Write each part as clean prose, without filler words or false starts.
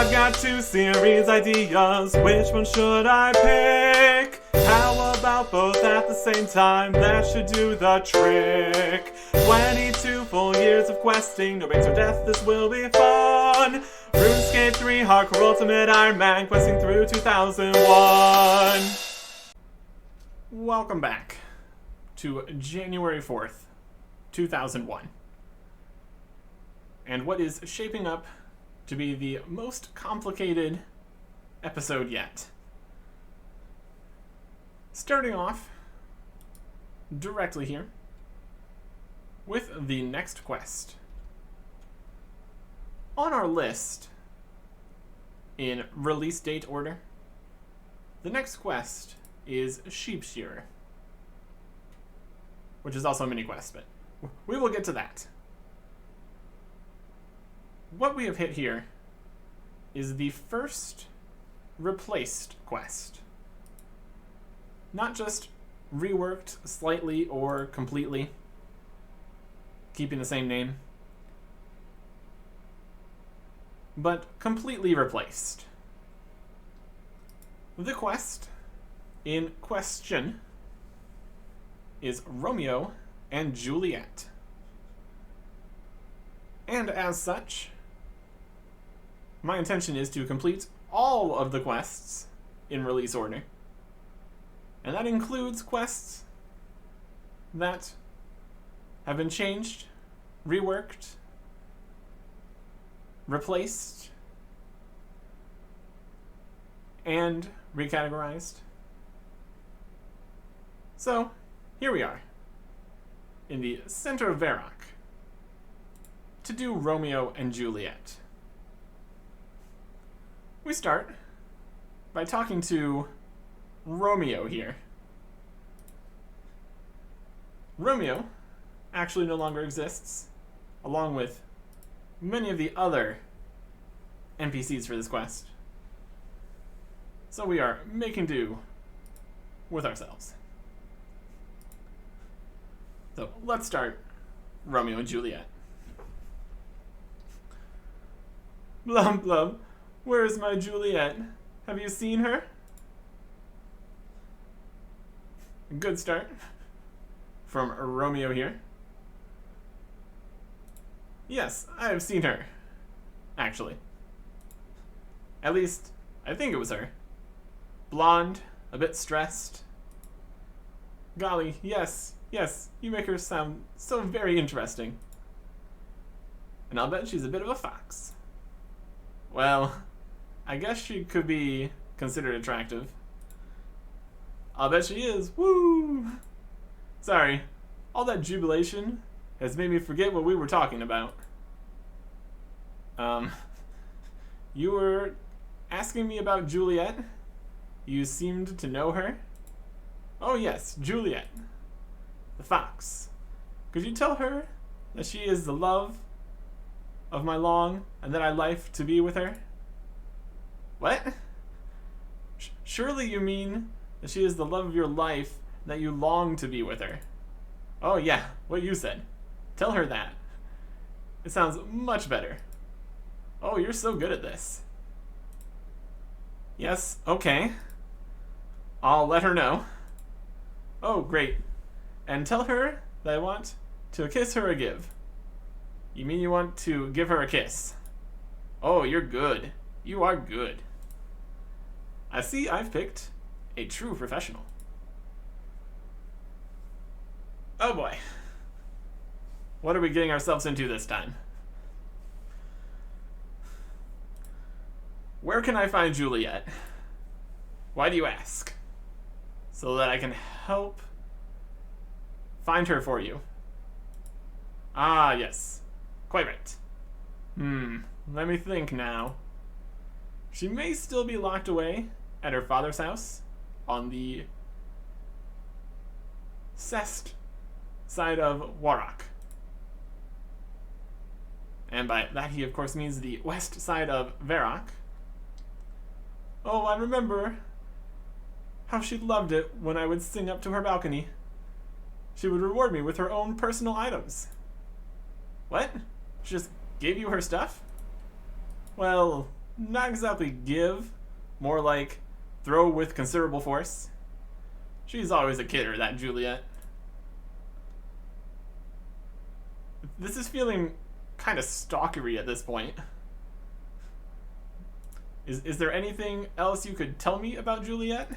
I've got 2 series ideas, which one should I pick? How about both at the same time? That should do the trick. 22 full years of questing, no breaks or death, this will be fun. RuneScape 3 Hardcore Ultimate Ironman, questing through 2001. Welcome back to January 4th, 2001. And what is shaping up to be the most complicated episode yet. Starting off directly here with the next quest. On our list, in release date order, the next quest is Sheep Shearer, which is also a mini quest, but we will get to that. What we have hit here is the first replaced quest. Not just reworked slightly or completely, keeping the same name, but completely replaced. The quest in question is Romeo and Juliet. And as such, my intention is to complete all of the quests in release order. And that includes quests that have been changed, reworked, replaced, and recategorized. So, here we are, in the center of Varrock, to do Romeo and Juliet. We start by talking to Romeo here. Romeo actually no longer exists, along with many of the other NPCs for this quest. So we are making do with ourselves. So let's start Romeo and Juliet. Blum blum. Where is my Juliet? Have you seen her? Good start from Romeo here. Yes, I have seen her, actually. At least, I think it was her. Blonde, a bit stressed. Golly, yes, you make her sound so very interesting. And I'll bet she's a bit of a fox. Well, I guess she could be considered attractive. I'll bet she is. Woo! Sorry, all that jubilation has made me forget what we were talking about. You were asking me about Juliet? You seemed to know her? Oh yes, Juliet, the fox. Could you tell her that she is the love of my long and that I life to be with her? What? Surely you mean that she is the love of your life, that you long to be with her. Oh yeah, what you said. Tell her that. It sounds much better. Oh, you're so good at this. Yes, okay. I'll let her know. Oh, great. And tell her that I want to kiss her or give. You mean you want to give her a kiss? Oh, you're good. You are good. I see I've picked a true professional. Oh boy. What are we getting ourselves into this time? Where can I find Juliet? Why do you ask? So that I can help find her for you. Ah, yes. Quite right. Let me think now. She may still be locked away at her father's house on the Cest side of Warrock. And by that he of course means the west side of Varrock. Oh, I remember how she loved it when I would sing up to her balcony. She would reward me with her own personal items. What? She just gave you her stuff? Well, not exactly give, more like throw with considerable force. She's always a kidder, that Juliet. This is feeling kind of stalkery at this point. Is there anything else you could tell me about Juliet?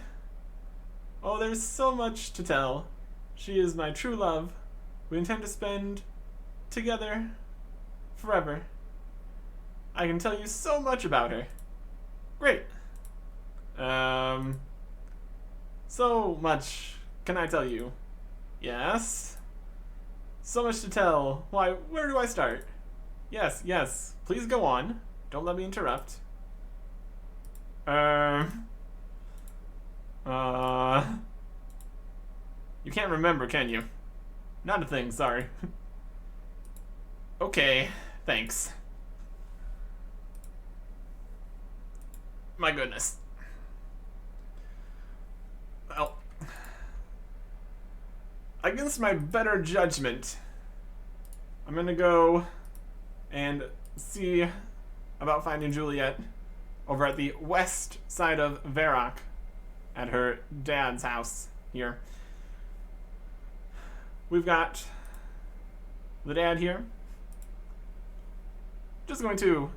Oh, there's so much to tell. She is my true love. We intend to spend together forever. I can tell you so much about her. Great. So much can I tell you? Yes? So much to tell. Why, where do I start? Yes, yes. Please go on. Don't let me interrupt. You can't remember, can you? Not a thing, sorry. Okay, thanks. My goodness. Well, against my better judgment, I'm gonna go and see about finding Juliet over at the west side of Varrock at her dad's house here. We've got the dad here. Just going to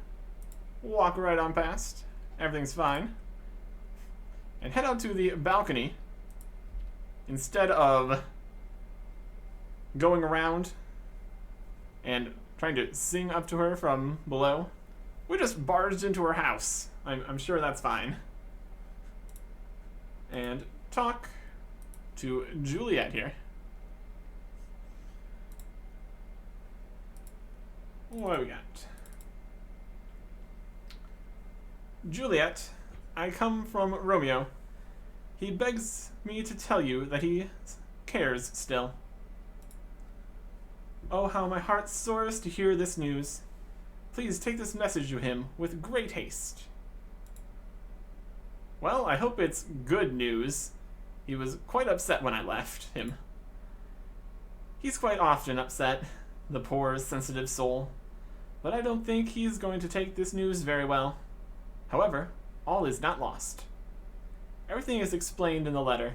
walk right on past. Everything's fine. And head out to the balcony. Instead of going around and trying to sing up to her from below, we just barged into her house. I'm sure that's fine. And talk to Juliet here. What do we got? Juliet, I come from Romeo. He begs me to tell you that he cares still. Oh, how my heart soars to hear this news. Please take this message to him with great haste. Well, I hope it's good news. He was quite upset when I left him. He's quite often upset, the poor, sensitive soul. But I don't think he's going to take this news very well. However, all is not lost. Everything is explained in the letter.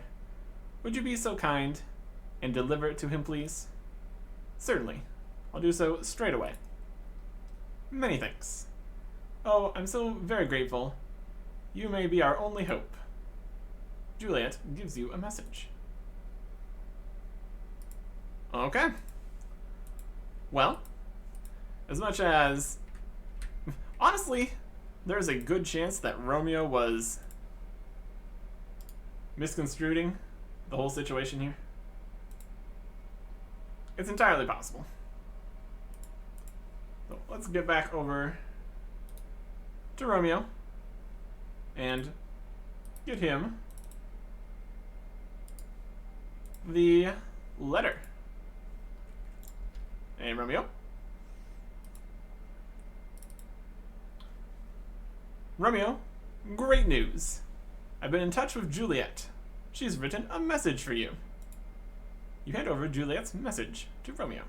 Would you be so kind and deliver it to him, please? Certainly. I'll do so straight away. Many thanks. Oh, I'm so very grateful. You may be our only hope. Juliet gives you a message. Okay. Well, as much as... honestly, there's a good chance that Romeo was misconstruing the whole situation here. It's entirely possible. So let's get back over to Romeo and get him the letter. Hey, Romeo. Romeo, great news. I've been in touch with Juliet. She's written a message for you. You hand over Juliet's message to Romeo.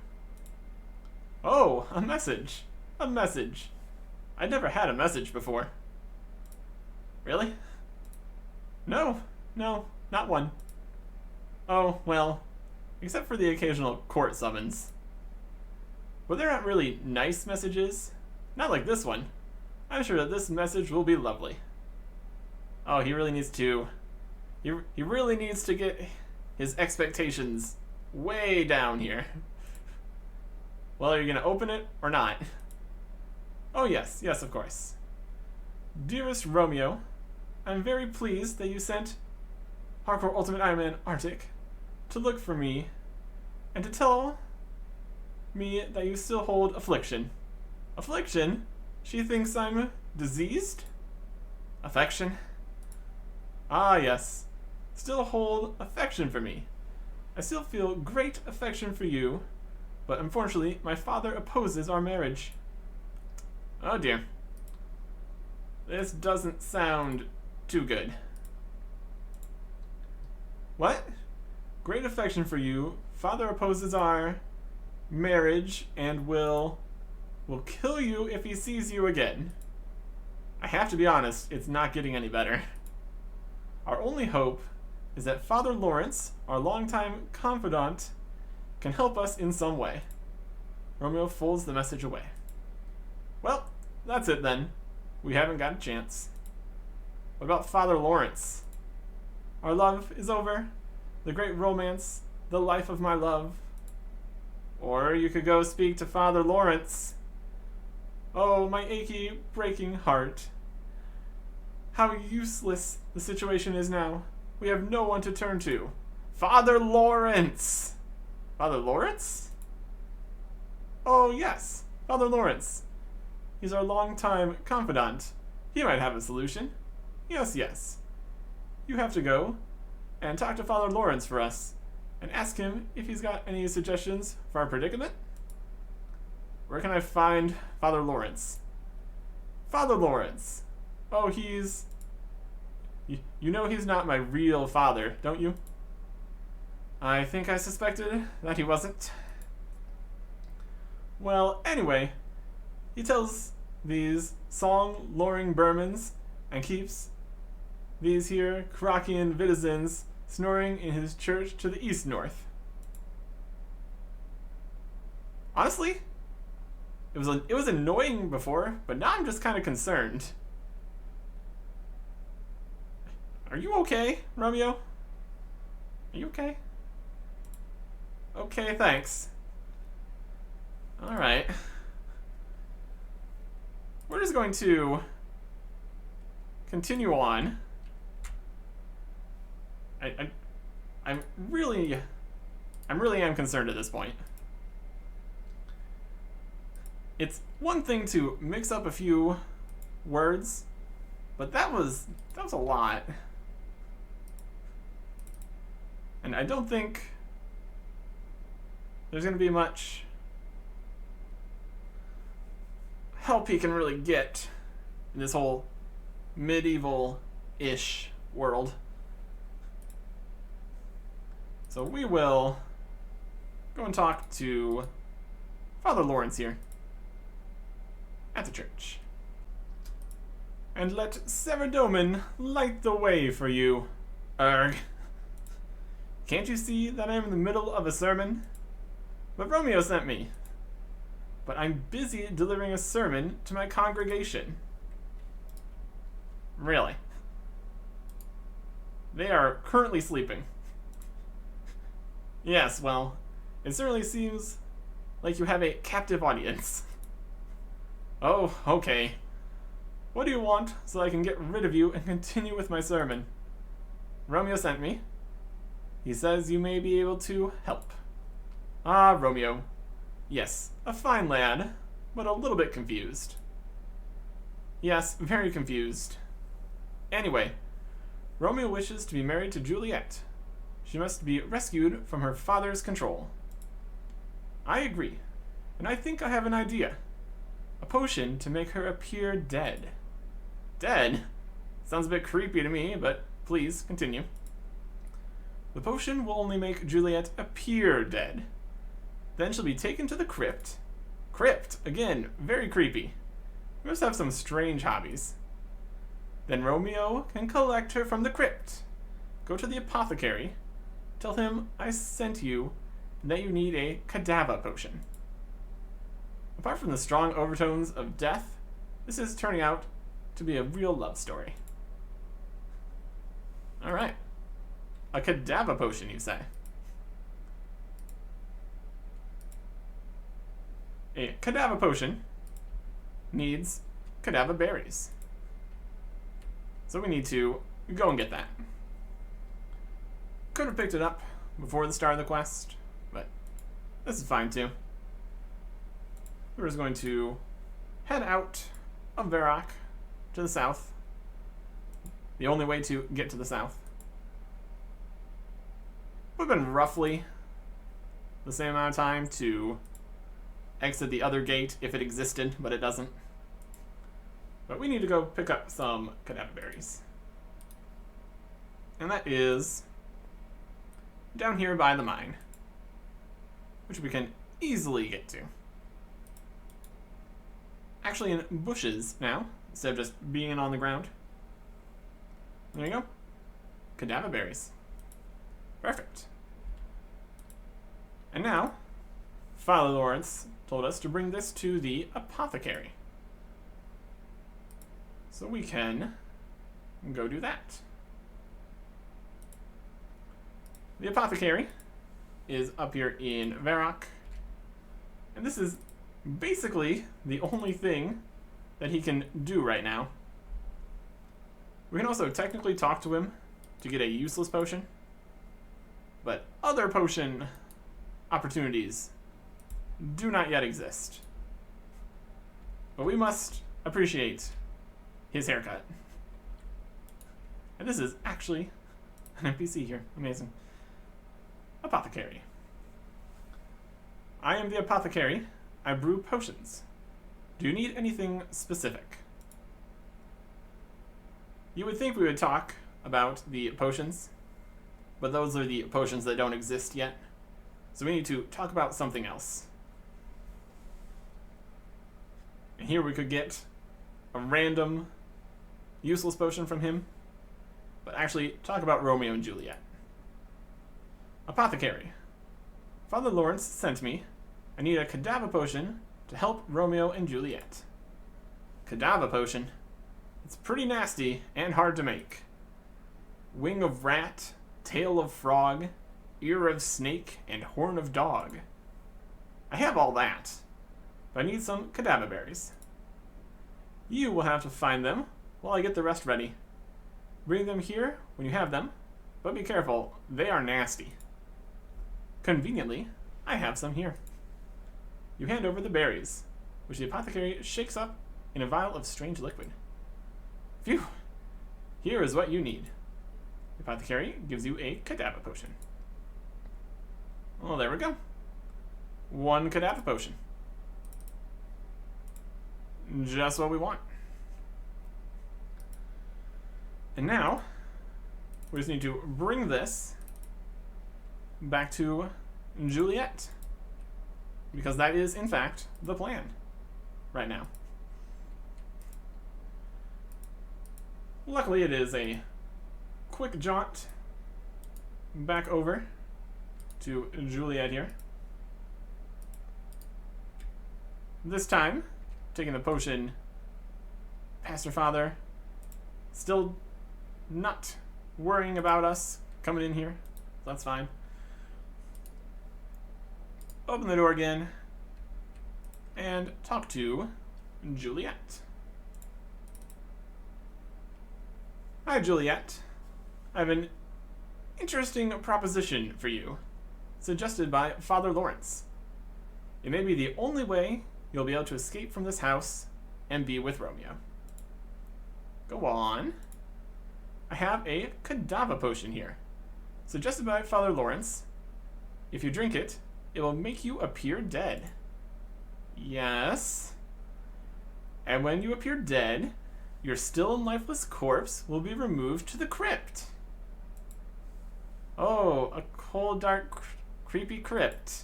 Oh, a message. A message. I'd never had a message before. Really? No, not one. Oh, well, except for the occasional court summons. But they're not really nice messages. Not like this one. I'm sure that this message will be lovely. Oh, he really needs to... He really needs to get his expectations way down here. Well, are you going to open it or not? Oh, yes, of course. Dearest Romeo, I'm very pleased that you sent Hardcore Ultimate Ironman Artic to look for me and to tell me that you still hold affliction. Affliction? She thinks I'm diseased? Affection? Ah, yes. Still hold affection for me. I still feel great affection for you, but unfortunately, my father opposes our marriage. Oh dear. This doesn't sound too good. What? Great affection for you. Father opposes our marriage and will kill you if he sees you again. I have to be honest, it's not getting any better. Our only hope is that Father Lawrence, our longtime confidant, can help us in some way. Romeo folds the message away. Well, that's it then. We haven't got a chance. What about Father Lawrence? Our love is over. The great romance, the life of my love. Or you could go speak to Father Lawrence. Oh, my achy, breaking heart. How useless the situation is now. We have no one to turn to. Father Lawrence! Father Lawrence? Oh, yes, Father Lawrence. He's our longtime confidant. He might have a solution. Yes, yes. You have to go and talk to Father Lawrence for us and ask him if he's got any suggestions for our predicament. Where can I find Father Lawrence? Father Lawrence. Oh, he's... You know he's not my real father, don't you? I think I suspected that he wasn't. Well, anyway, he tells these song-luring Burmans and keeps these here Krokian Vitizens snoring in his church to the east-north. Honestly, it was annoying before, but now I'm just kind of concerned. Are you okay, Romeo? Are you okay? Okay, thanks. Alright. We're just going to continue on. I'm really am concerned at this point. It's one thing to mix up a few words, but that was a lot. And I don't think there's going to be much help he can really get in this whole medieval-ish world. So we will go and talk to Father Lawrence here at the church. And let Saradomin light the way for you, Erg. Can't you see that I'm in the middle of a sermon? But Romeo sent me. But I'm busy delivering a sermon to my congregation. Really? They are currently sleeping. Yes, well, it certainly seems like you have a captive audience. Oh, okay. What do you want so I can get rid of you and continue with my sermon? Romeo sent me. He says you may be able to help. Ah, Romeo. Yes, a fine lad, but a little bit confused. Yes, very confused. Anyway, Romeo wishes to be married to Juliet. She must be rescued from her father's control. I agree, and I think I have an idea. A potion to make her appear dead. Dead? Sounds a bit creepy to me, but please, continue. The potion will only make Juliet appear dead. Then she'll be taken to the crypt. Crypt, again, very creepy. You must have some strange hobbies. Then Romeo can collect her from the crypt. Go to the apothecary. Tell him I sent you and that you need a cadaver potion. Apart from the strong overtones of death, this is turning out to be a real love story. Alright. A cadaver potion, you say? A cadaver potion needs cadaver berries. So we need to go and get that. Could have picked it up before the start of the quest, but this is fine too. We're just going to head out of Varrock to the south. The only way to get to the south. Would have been roughly the same amount of time to exit the other gate if it existed, but it doesn't. But we need to go pick up some cadaver berries. And that is down here by the mine, which we can easily get to. Actually in bushes now, instead of just being on the ground. There you go. Cadaver berries. Perfect. And now, Father Lawrence told us to bring this to the apothecary. So we can go do that. The apothecary is up here in Varrock. And this is basically the only thing that he can do right now. We can also technically talk to him to get a useless potion. But other potion opportunities do not yet exist. But we must appreciate his haircut. And this is actually an NPC here. Amazing. Apothecary. I am the apothecary. I brew potions. Do you need anything specific? You would think we would talk about the potions, but those are the potions that don't exist yet. So we need to talk about something else. And here we could get a random useless potion from him, but actually talk about Romeo and Juliet. Apothecary. Father Lawrence sent me. I need a cadaver potion to help Romeo and Juliet. Cadaver potion? It's pretty nasty and hard to make. Wing of rat, tail of frog, ear of snake, and horn of dog. I have all that, but I need some cadaver berries. You will have to find them while I get the rest ready. Bring them here when you have them, but be careful, they are nasty. Conveniently, I have some here. You hand over the berries, which the apothecary shakes up in a vial of strange liquid. Phew! Here is what you need. The apothecary gives you a cadaver potion. Well, there we go. 1 cadaver potion. Just what we want. And now, we just need to bring this back to Juliet. Because that is, in fact, the plan right now. Luckily, it is a quick jaunt back over to Juliet here. This time, taking the potion past her father. Still not worrying about us coming in here. That's fine. Open the door again and talk to Juliet. Hi, Juliet. I have an interesting proposition for you, suggested by Father Lawrence. It may be the only way you'll be able to escape from this house and be with Romeo. Go on. I have a cadaver potion here, suggested by Father Lawrence. If you drink it, it will make you appear dead. Yes. And when you appear dead, your still and lifeless corpse will be removed to the crypt. Oh, a cold, dark, creepy crypt.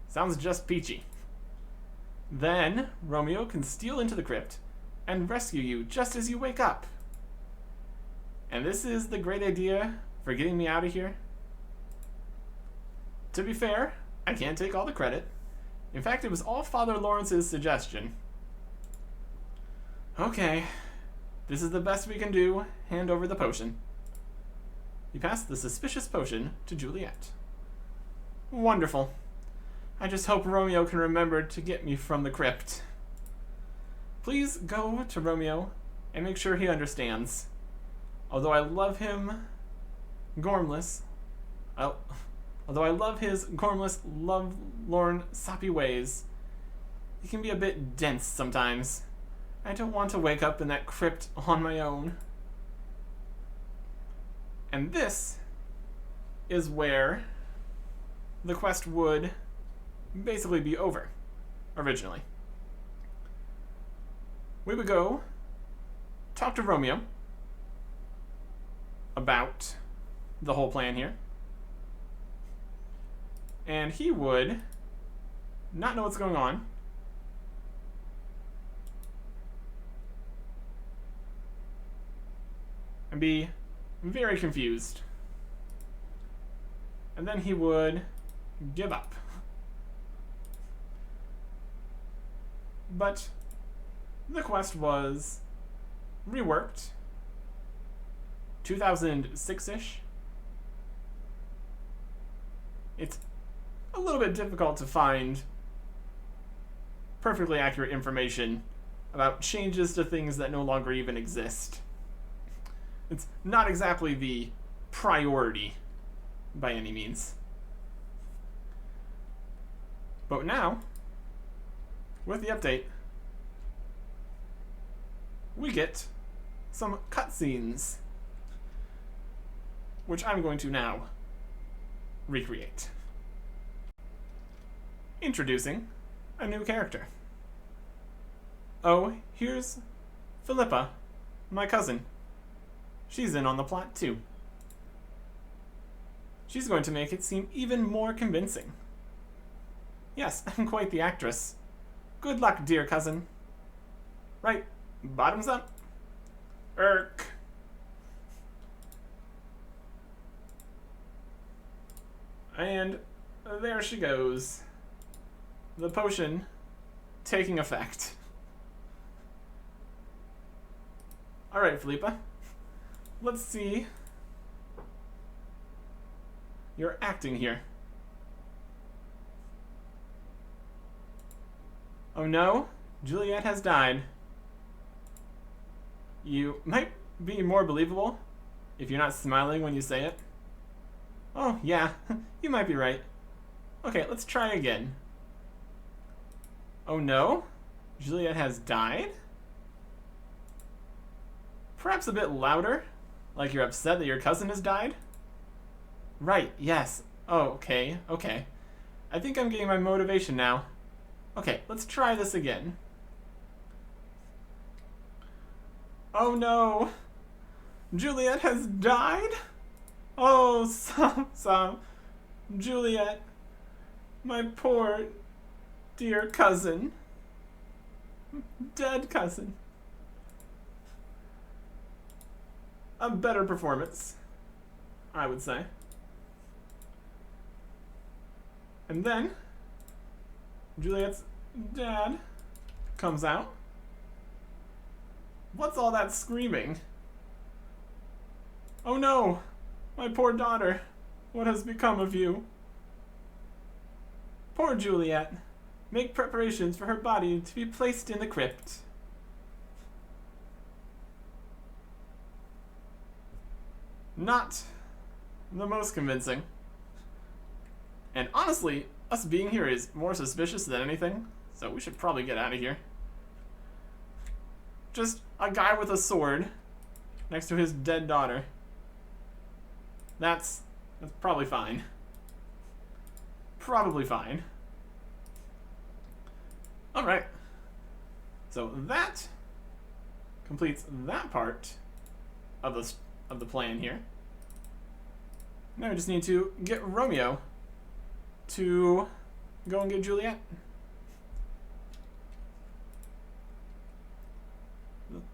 Sounds just peachy. Then, Romeo can steal into the crypt and rescue you just as you wake up. And this is the great idea for getting me out of here? To be fair, I can't take all the credit. In fact, it was all Father Lawrence's suggestion. Okay, this is the best we can do. Hand over the potion. You pass the suspicious potion to Juliet. Wonderful. I just hope Romeo can remember to get me from the crypt. Please go to Romeo and make sure he understands. Although I love him gormless, although I love his gormless, lovelorn, soppy ways, he can be a bit dense sometimes. I don't want to wake up in that crypt on my own. And this is where the quest would basically be over, originally. We would go talk to Romeo about the whole plan here. And he would not know what's going on. and be very confused. And then he would give up. But the quest was reworked 2006-ish. It's a little bit difficult to find perfectly accurate information about changes to things that no longer even exist. It's not exactly the priority by any means. But now, with the update, we get some cutscenes, which I'm going to now recreate. Introducing a new character. Oh, here's Philippa, my cousin. She's in on the plot too. She's going to make it seem even more convincing. Yes, I'm quite the actress. Good luck, dear cousin. Right, bottoms up. Irk. And there she goes. The potion taking effect. Alright, Philippa. Let's see your acting here. Oh no, Juliet has died. You might be more believable if you're not smiling when you say it. Oh yeah, you might be right. Okay, let's try again. Oh no, Juliet has died? Perhaps a bit louder, like you're upset that your cousin has died? Right, yes. Oh, okay. I think I'm getting my motivation now. Okay, let's try this again. Oh no! Juliet has died? Oh, some. Juliet. My poor, dear cousin. Dead cousin. A better performance, I would say. And then, Juliet's dad comes out. What's all that screaming? Oh no! My poor daughter! What has become of you? Poor Juliet. Make preparations for her body to be placed in the crypt. Not the most convincing. And honestly, us being here is more suspicious than anything, so we should probably get out of here. Just a guy with a sword next to his dead daughter. That's probably fine. Probably fine. Alright. So that completes that part of the plan here. Now we just need to get Romeo to go and get Juliet.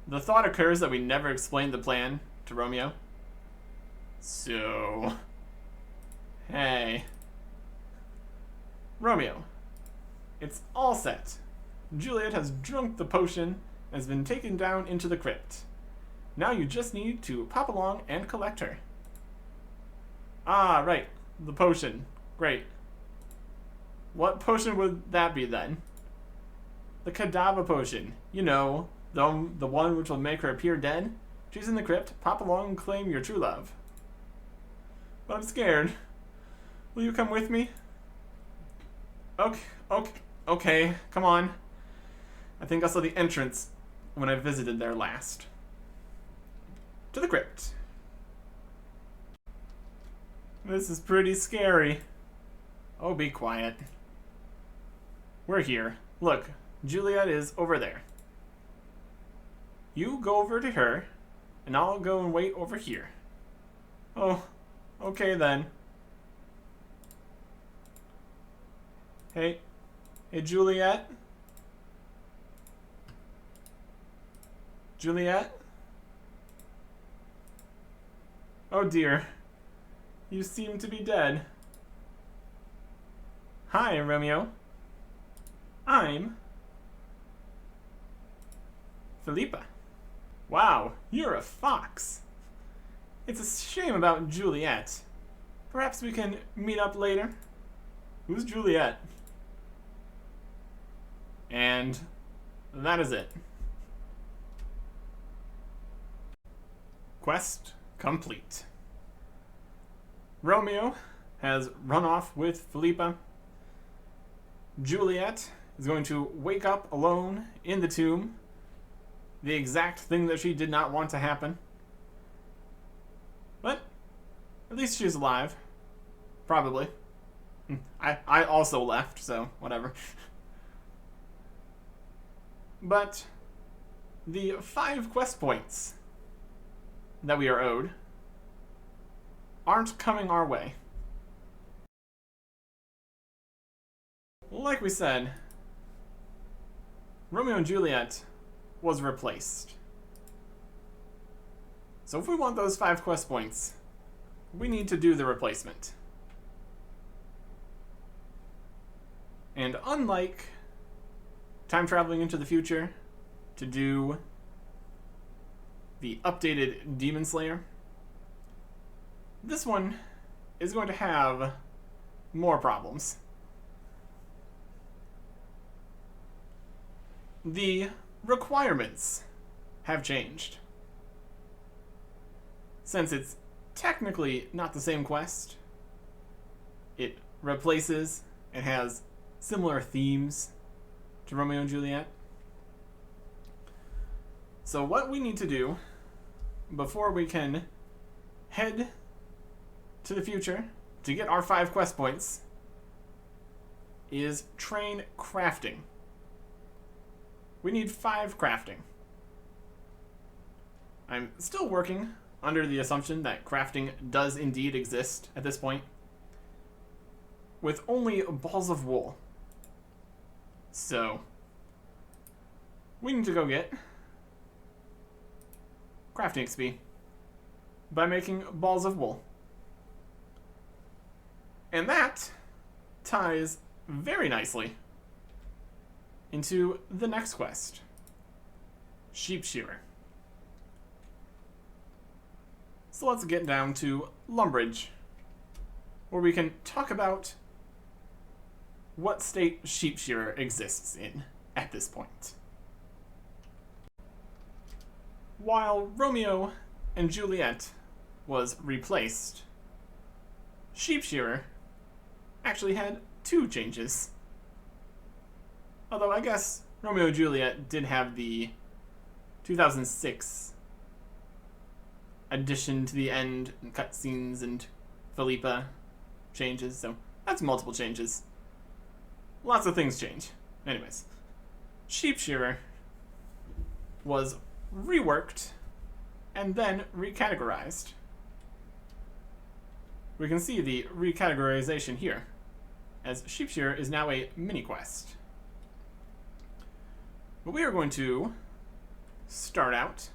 The thought occurs that we never explained the plan to Romeo. So, hey. Romeo, it's all set. Juliet has drunk the potion and has been taken down into the crypt. Now you just need to pop along and collect her. Ah, right. The potion. Great. What potion would that be then? The Cadaver potion. You know, the one which will make her appear dead. She's in the crypt. Pop along and claim your true love. But I'm scared. Will you come with me? Okay. Come on. I think I saw the entrance when I visited there last. To the crypt. This is pretty scary. Oh, be quiet. We're here. Look, Juliet is over there. You go over to her, and I'll go and wait over here. Oh, okay then. Hey, Juliet? Juliet? Oh dear. You seem to be dead. Hi, Romeo. I'm Philippa. Wow, you're a fox. It's a shame about Juliet. Perhaps we can meet up later? Who's Juliet? And that is it. Quest complete. Romeo has run off with Philippa. Juliet is going to wake up alone in the tomb. The exact thing that she did not want to happen. But at least she's alive. Probably. I also left, so whatever. But the 5 quest points that we are owed aren't coming our way. Like we said, Romeo and Juliet was replaced. So if we want those 5 quest points, we need to do the replacement. And unlike time traveling into the future to do the updated Demon Slayer, this one is going to have more problems. The requirements have changed. Since it's technically not the same quest, it replaces and has similar themes to Romeo and Juliet. So what we need to do before we can head to the future to get our 5 quest points is train crafting. We need 5 crafting. I'm still working under the assumption that crafting does indeed exist at this point, with only balls of wool. So we need to go get crafting XP by making balls of wool. And that ties very nicely into the next quest, Sheep Shearer. So let's get down to Lumbridge, where we can talk about what state Sheep Shearer exists in at this point. While Romeo and Juliet was replaced, Sheep Shearer actually had 2 changes. Although I guess Romeo and Juliet did have the 2006 addition to the end and cutscenes and Philippa changes, so that's multiple changes. Lots of things change. Anyways, Sheep Shearer was reworked and then recategorized. We can see the recategorization here, as Sheep Shearer is now a mini-quest. But we are going to start out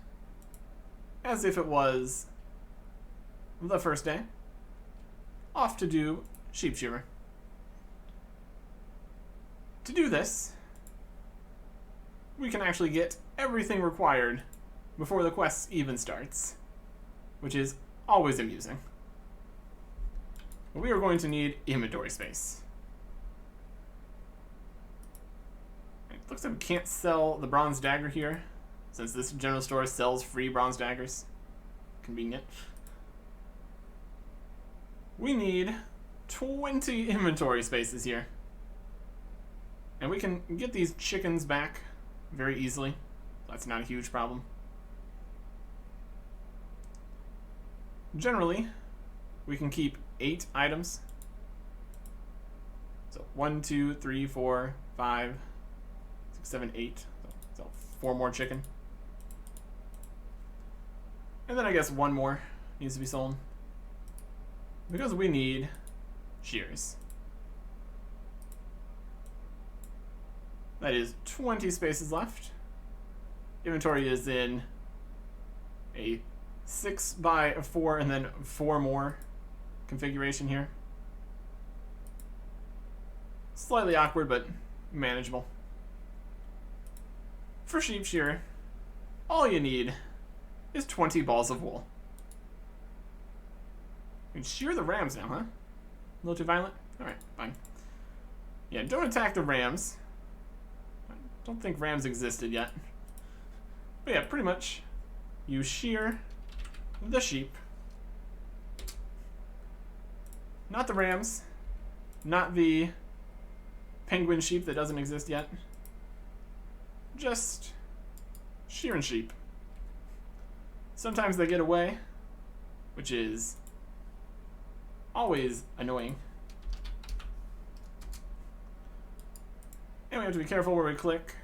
as if it was the first day, off to do Sheep Shearer. To do this, we can actually get everything required before the quest even starts, which is always amusing. But we are going to need inventory space. It looks like we can't sell the bronze dagger here, since this general store sells free bronze daggers. Convenient. We need 20 inventory spaces here. And we can get these chickens back very easily. That's not a huge problem. Generally, we can keep 8 items. So 1, 2, 3, 4, 5, 6, 7, 8. So 4 more chicken. And then I guess 1 more needs to be sold, because we need shears. That is 20 spaces left. Inventory is in a 6x4 and then 4 more configuration here. Slightly awkward, but manageable. For sheep shearer, all you need is 20 balls of wool. You can shear the rams now, huh? A little too violent? Alright, fine. Yeah, don't attack the rams. I don't think rams existed yet. But yeah, pretty much, you shear the sheep. Not the rams. Not the penguin sheep that doesn't exist yet. Just shearing sheep. Sometimes they get away, which is always annoying. And we have to be careful where we click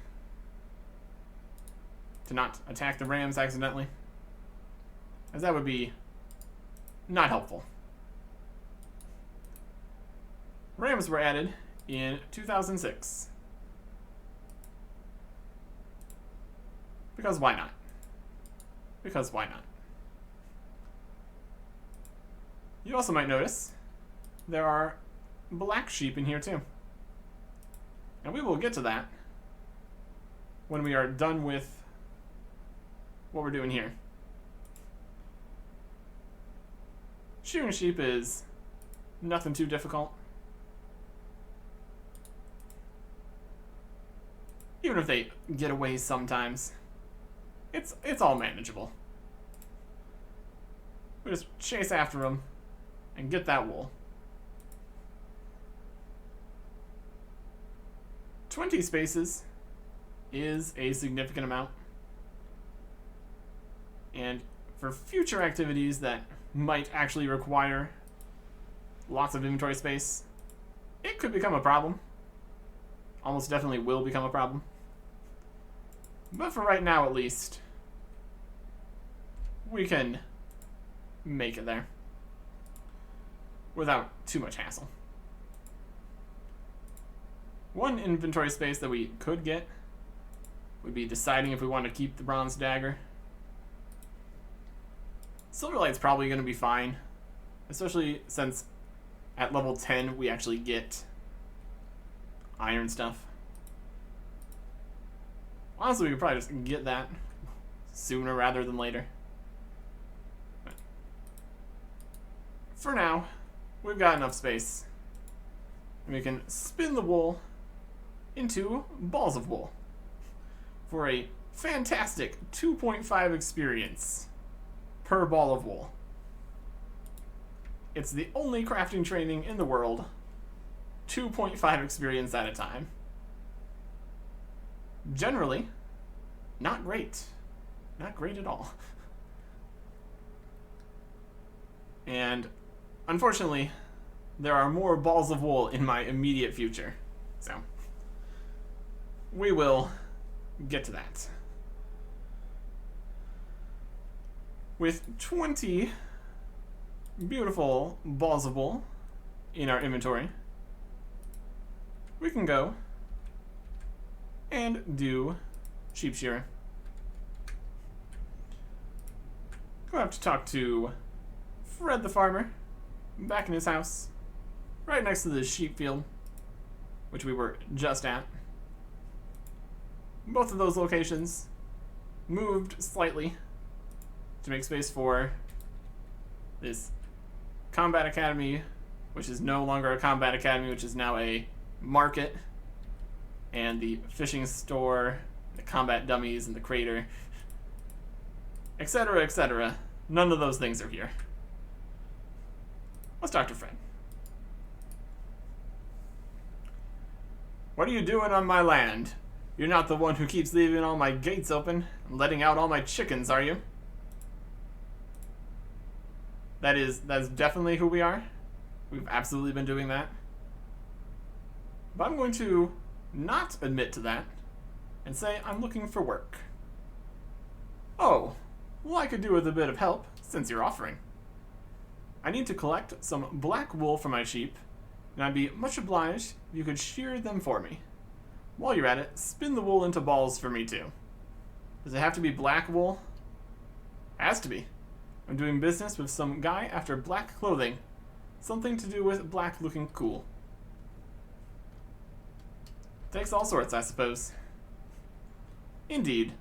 to not attack the rams accidentally, as that would be not helpful. Rams were added in 2006. Because why not? Because why not? You also might notice there are black sheep in here too. And we will get to that when we are done with what we're doing here. Shearing sheep is nothing too difficult. Even if they get away sometimes, it's all manageable. We just chase after them and get that wool. 20 spaces is a significant amount. And for future activities that might actually require lots of inventory space, it could become a problem. Almost definitely will become a problem. But for right now, at least, we can make it there without too much hassle. One inventory space that we could get would be deciding if we want to keep the bronze dagger. Silverlight's probably going to be fine, especially since at level 10 we actually get iron stuff. Honestly, we could probably just get that sooner rather than later. But for now, we've got enough space. And we can spin the wool into balls of wool for a fantastic 2.5 experience per ball of wool. It's the only crafting training in the world, 2.5 experience at a time. Generally, not great. Not great at all. And unfortunately, there are more balls of wool in my immediate future. So, we will get to that. With 20 beautiful balls of wool in our inventory, we can go and do sheep shearing. We'll have to talk to Fred the farmer back in his house, right next to the sheep field, which we were just at. Both of those locations moved slightly to make space for this combat academy, which is no longer a combat academy, which is now a market, and the fishing store, the combat dummies, and the crater, etc., etc. None of those things are here. Let's talk to Fred. What are you doing on my land? You're not the one who keeps leaving all my gates open and letting out all my chickens, are you? That's definitely who we are. We've absolutely been doing that. But I'm going to not admit to that and say I'm looking for work. Oh, well, I could do with a bit of help since you're offering. I need to collect some black wool for my sheep, and I'd be much obliged if you could shear them for me. While you're at it, spin the wool into balls for me too. Does it have to be black wool? Has to be. I'm doing business with some guy after black clothing. Something to do with black looking cool. Takes all sorts, I suppose. Indeed.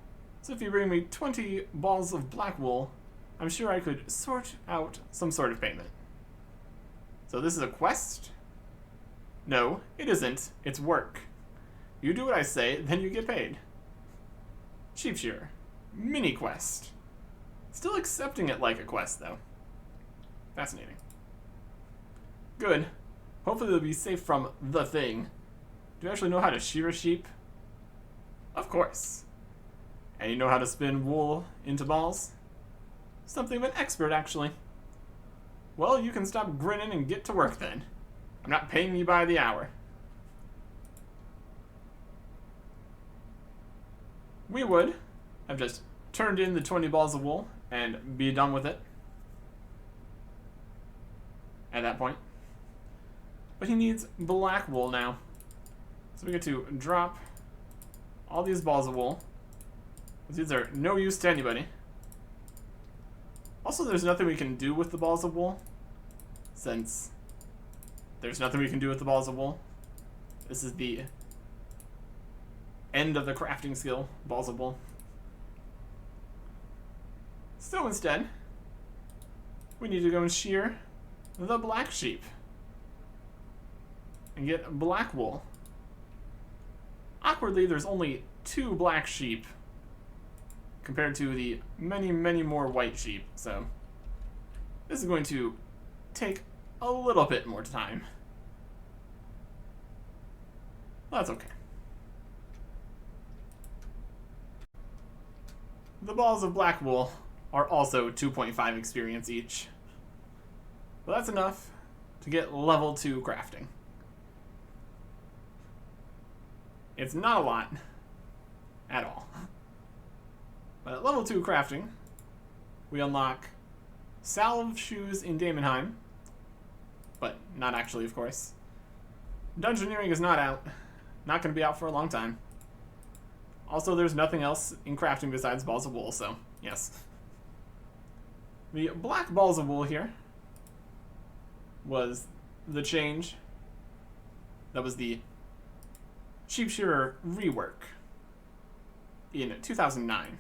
So if you bring me 20 balls of black wool, I'm sure I could sort out some sort of payment. So this is a quest? No, it isn't. It's work. You do what I say, then you get paid. Sheep shearer. Mini quest. Still accepting it like a quest, though. Fascinating. Good. Hopefully they'll be safe from the thing. Do you actually know how to shear a sheep? Of course. And you know how to spin wool into balls? Something of an expert, actually. Well, you can stop grinning and get to work then. I'm not paying you by the hour. We would have just turned in the 20 balls of wool and be done with it at that point. But he needs black wool now. So we get to drop all these balls of wool. These are no use to anybody. Also, there's nothing we can do with the balls of wool, since there's nothing we can do with the balls of wool. This is the end of the crafting skill, balls of wool. So instead, we need to go and shear the black sheep and get black wool. Awkwardly, there's only 2 black sheep compared to the many, many more white sheep, so this is going to take a little bit more time. Well, that's okay. The balls of black wool are also 2.5 experience each. But that's enough to get level 2 crafting. It's not a lot at all. But at level 2 crafting, we unlock salve shoes in Daemonheim, but not actually, of course. Dungeoneering is not out. Not going to be out for a long time. Also, there's nothing else in crafting besides balls of wool, so yes. The black balls of wool here was the change. That was the sheep shearer rework in 2009.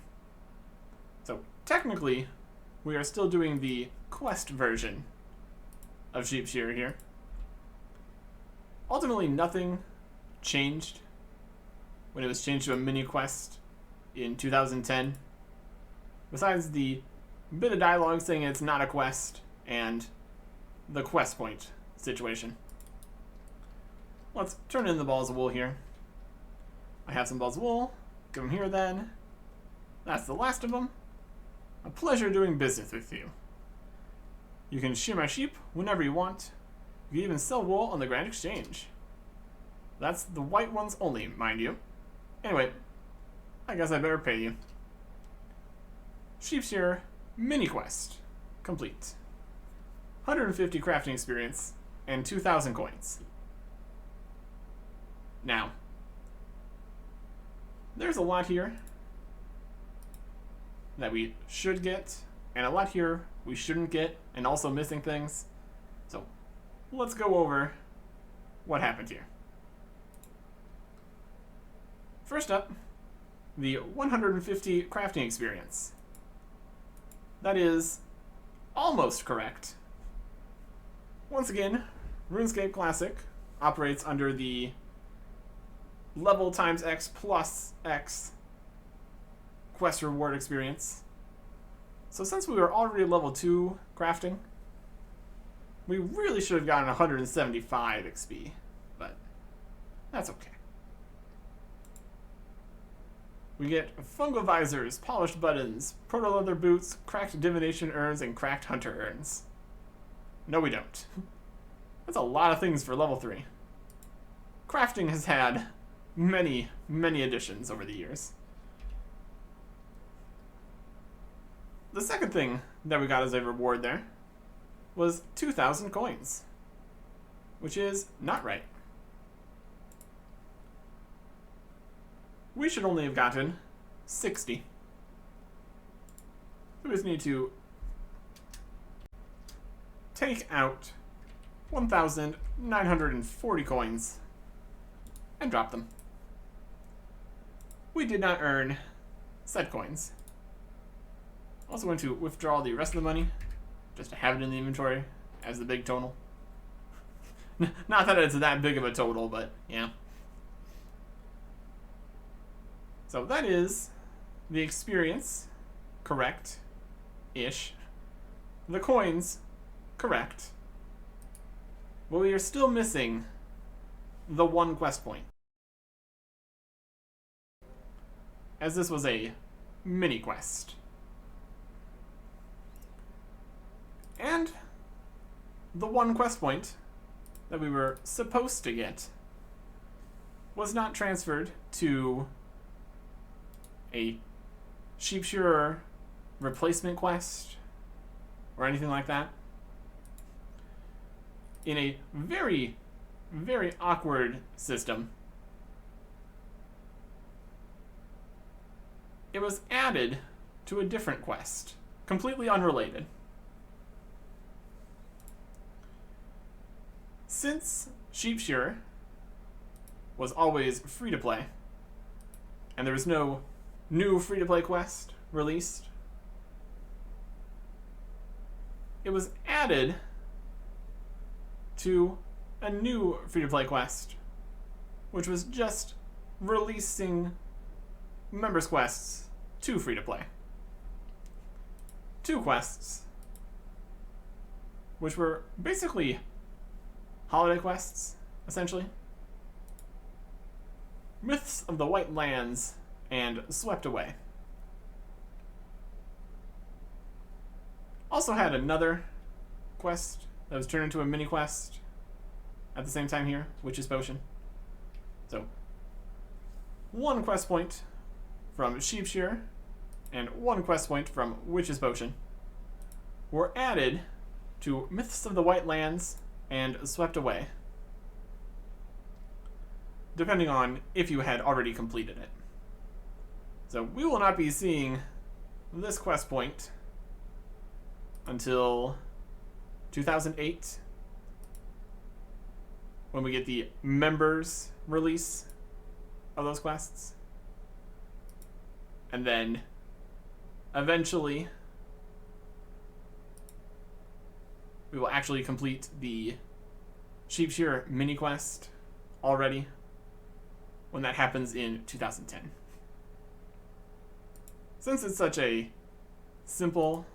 So technically, we are still doing the quest version of sheep shearer here. Ultimately, nothing changed when it was changed to a mini quest in 2010, besides the bit of dialogue saying it's not a quest and the quest point situation. Let's turn in the balls of wool here. I have some balls of wool. Give them here then. That's the last of them. A pleasure doing business with you. You can shear my sheep whenever you want. You can even sell wool on the Grand Exchange. That's the white ones only, mind you. Anyway, I guess I better pay you. Sheep shearer mini quest complete. 150 crafting experience and 2,000 coins. Now, there's a lot here that we should get, and a lot here we shouldn't get, and also missing things. So, let's go over what happened here. First up, the 150 crafting experience. That is almost correct. Once again, RuneScape Classic operates under the level times X plus X quest reward experience. So since we were already level 2 crafting, we really should have gotten 175 XP, but that's okay. We get fungal visors, polished buttons, proto-leather boots, cracked divination urns, and cracked hunter urns. No, we don't. That's a lot of things for level 3. Crafting has had many, many additions over the years. The second thing that we got as a reward there was 2,000 coins, which is not right. We should only have gotten 60. We just need to take out 1,940 coins and drop them. We did not earn said coins. Also going to withdraw the rest of the money just to have it in the inventory as the big total. Not that it's that big of a total, but yeah. So that is the experience correct-ish. The coins correct. But we are still missing the one quest point, as this was a mini quest. And the one quest point that we were supposed to get was not transferred to a sheepshearer replacement quest or anything like that. In a very, very awkward system, it was added to a different quest, completely unrelated. Since Sheepshearer was always free-to-play, and there was no new free-to-play quest released, it was added to a new free-to-play quest, which was just releasing members' quests to free-to-play. 2 quests, which were basically holiday quests, essentially. Myths of the White Lands and Swept Away. Also had another quest that was turned into a mini quest at the same time here, Witch's Potion. So, 1 quest point from Sheepshearer and 1 quest point from Witch's Potion were added to Myths of the White Lands and Swept Away, depending on if you had already completed it. So we will not be seeing this quest point until 2008, when we get the members release of those quests. And then eventually we will actually complete the Sheepshearer mini quest already, when that happens in 2010. Since it's such a simple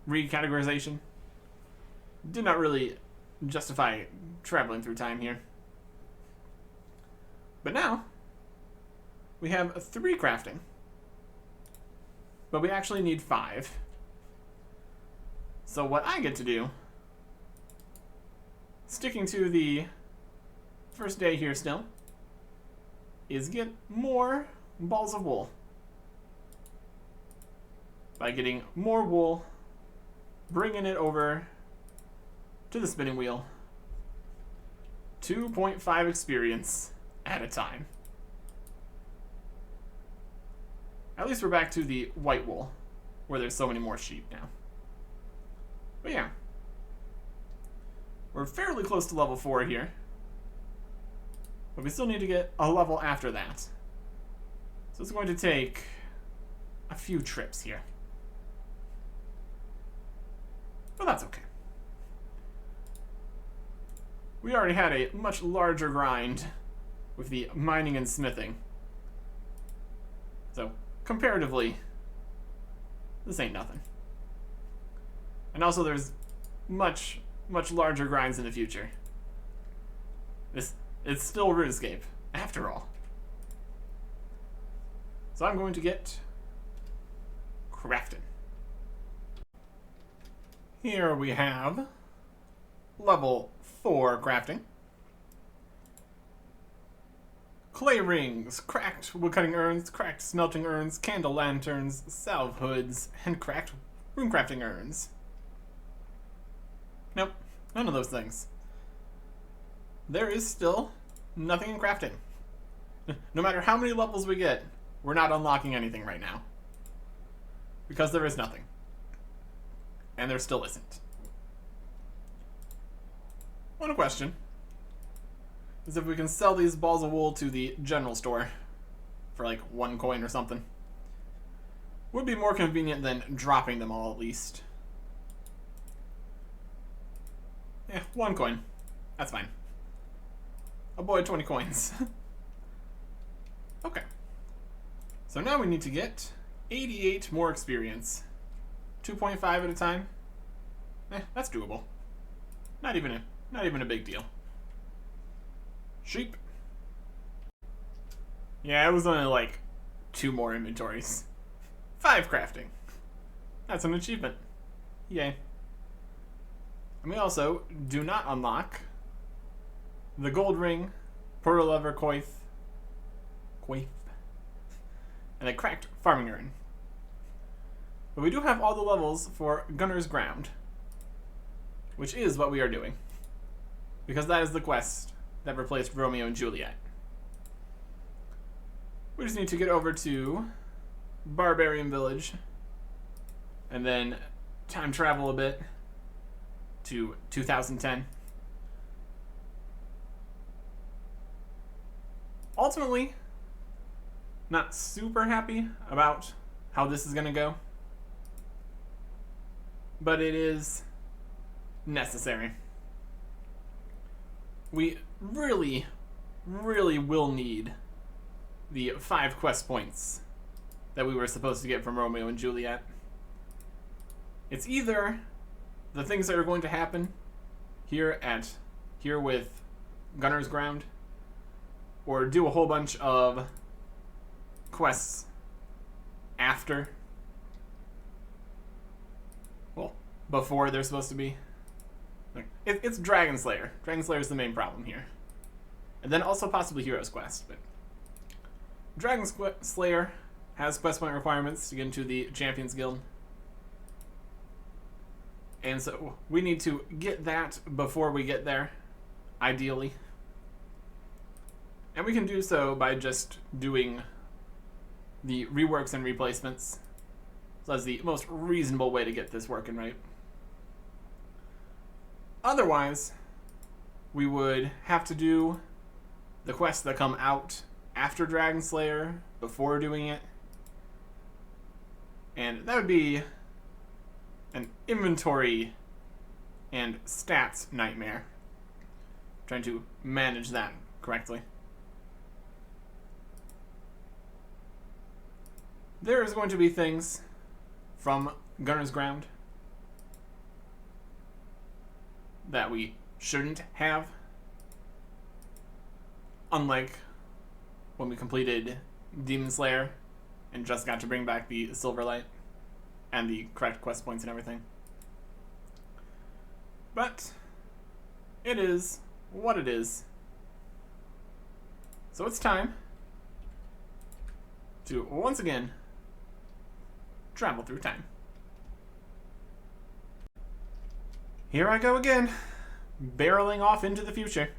recategorization, did not really justify traveling through time here. But now we have 3 crafting, but we actually need 5. So what I get to do, sticking to the first day here still, is get more balls of wool. By getting more wool, bringing it over to the spinning wheel. 2.5 experience at a time. At least we're back to the white wool, where there's so many more sheep now. But yeah, we're fairly close to level 4 here, but we still need to get a level after that. So it's going to take a few trips here. But that's okay. We already had a much larger grind with the mining and smithing. So, comparatively, this ain't nothing. And also there's much, much larger grinds in the future. It's still RuneScape, after all. So I'm going to get crafting. Here we have level 4 crafting. Clay rings, cracked woodcutting urns, cracked smelting urns, candle lanterns, salve hoods, and cracked runecrafting urns. Nope, none of those things. There is still nothing in crafting. No matter how many levels we get, we're not unlocking anything right now, because there is nothing. And there still isn't. One question is if we can sell these balls of wool to the general store for like 1 coin or something. Would be more convenient than dropping them all, at least. Yeah, 1 coin. That's fine. Oh boy, 20 coins. Okay. So now we need to get 88 more experience. 2.5 at a time. That's doable. Not even a big deal. Sheep. Yeah, it was only like 2 more inventories. 5 crafting. That's an achievement. Yay. And we also do not unlock the gold ring, portal lever coif, and a cracked farming urn. But we do have all the levels for Gunner's Ground, which is what we are doing, because that is the quest that replaced Romeo and Juliet. We just need to get over to Barbarian Village, and then time travel a bit to 2010. Ultimately, not super happy about how this is going to go, but it is necessary. We really, really will need the 5 quest points that we were supposed to get from Romeo and Juliet. It's either the things that are going to happen here with Gunner's Ground, or do a whole bunch of quests after, well, before they're supposed to be. It's Dragon Slayer. Dragon Slayer is the main problem here. And then also possibly Hero's Quest, but Dragon Slayer has quest point requirements to get into the Champions Guild. And so we need to get that before we get there, ideally. And we can do so by just doing the reworks and replacements. So that's the most reasonable way to get this working right. Otherwise, we would have to do the quests that come out after Dragon Slayer before doing it. And that would be an inventory and stats nightmare. Trying to manage that correctly. There is going to be things from Gunner's Ground that we shouldn't have. Unlike when we completed Demon Slayer and just got to bring back the Silverlight and the correct quest points and everything. But it is what it is. So it's time to once again travel through time. Here I go again, barreling off into the future.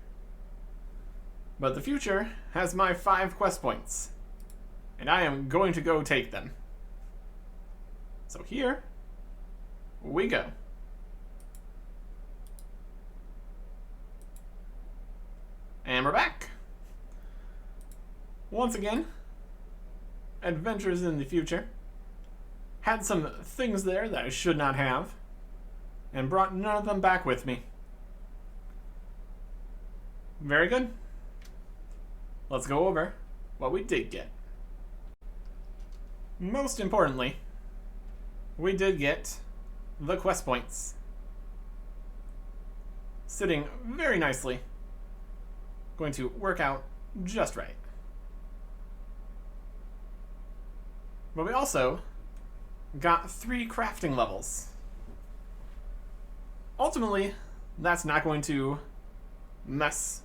But the future has my 5 quest points, and I am going to go take them. So here we go. And we're back. Once again, adventures in the future. Had some things there that I should not have, and brought none of them back with me. Very good. Let's go over what we did get. Most importantly, we did get the quest points. Sitting very nicely. Going to work out just right. But we also got 3 crafting levels. Ultimately, that's not going to mess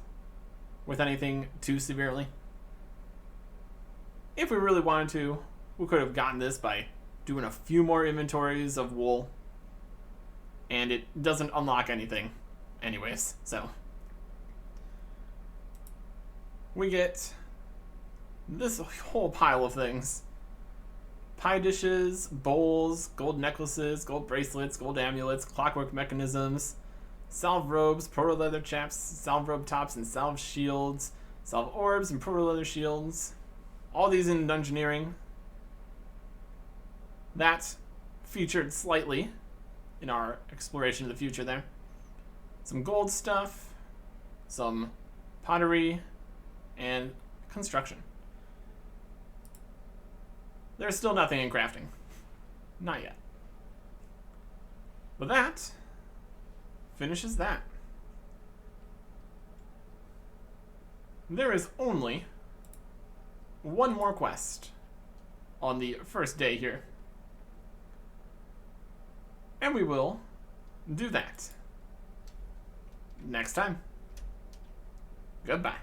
with anything too severely. If we really wanted to, we could have gotten this by doing a few more inventories of wool, and it doesn't unlock anything anyways, so we get this whole pile of things. pie dishes, bowls, gold necklaces, gold bracelets, gold amulets, clockwork mechanisms, salve robes, proto leather chaps, salve robe tops, and salve shields, salve orbs, and proto leather shields. All these in dungeoneering. That featured slightly in our exploration of the future there. Some gold stuff, some pottery, and construction. There's still nothing in crafting. Not yet. But that finishes that. There is only one more quest on the first day here. And we will do that next time. Goodbye.